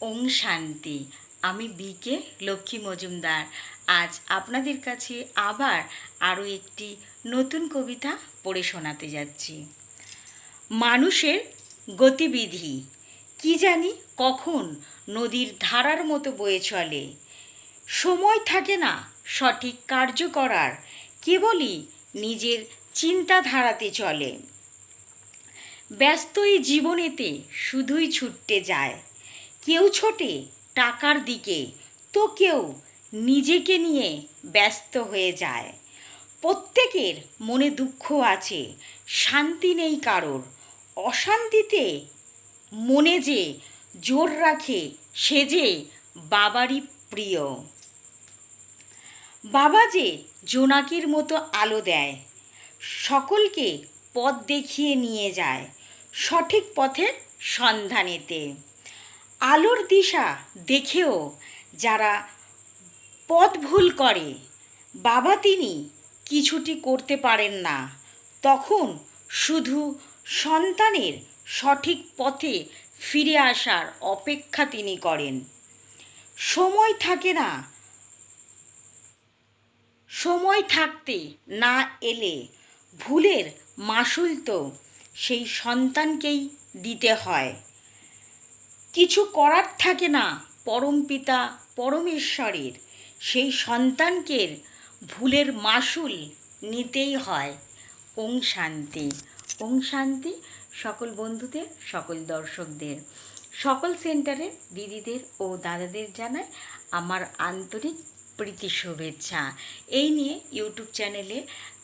ওং শান্তি। আমি বিকে লক্ষ্মী মজুমদার আজ আপনাদের কাছে আবার আরও একটি নতুন কবিতা পড়ে শোনাতে যাচ্ছি। মানুষের গতিবিধি কি জানি কখন নদীর ধারার মতো বয়ে চলে। সময় থাকে না সঠিক কার্য করার, কেবলই নিজের চিন্তাধারাতে চলে। ব্যস্ত এই জীবনেতে শুধুই ছুটতে যায়, কেউ ছোটে টাকার দিকে তো কেউ নিজেকে নিয়ে ব্যস্ত হয়ে যায়। প্রত্যেকের মনে দুঃখ আছে, শান্তি নেই কারোর। অশান্তিতে মনে যে জোর রাখে সে যে বাবারই প্রিয়। বাবা যে জোনাকির মতো আলো দেয়, সকলকে পথ দেখিয়ে নিয়ে যায় সঠিক পথের সন্ধানেতে। আলোর দিশা দেখেও যারা পথ ভুল করে, বাবা তিনি কিছুটি করতে পারেন না, তখন শুধু সন্তানের সঠিক পথে ফিরে আসার অপেক্ষা তিনি করেন। সময় থাকে না, সময় থাকতে না এলে ভুলের মাসুল তো সেই সন্তানকেই দিতে হয়। কিছু করার থাকে না পরমপিতা পরমেশ্বরের, সেই সন্তানকে ভুলের মাসুল নিতেই হয়। ওং শান্তি। ওং শান্তি সকল বন্ধুদের, সকল দর্শকদের, সকল সেন্টারের দিদিদের ও দাদাদের জানায় আমার আন্তরিক প্রীতি শুভেচ্ছা। এই নিয়ে ইউটিউব চ্যানেলে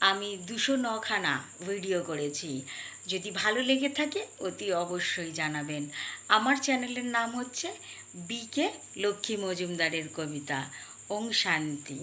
আমি 209খানা ভিডিও করেছি। যদি ভালো লেগে থাকে অতি অবশ্যই জানাবেন। আমার চ্যানেলের নাম হচ্ছে বিকে লক্ষ্মী মজুমদারের কবিতা। ওং শান্তি।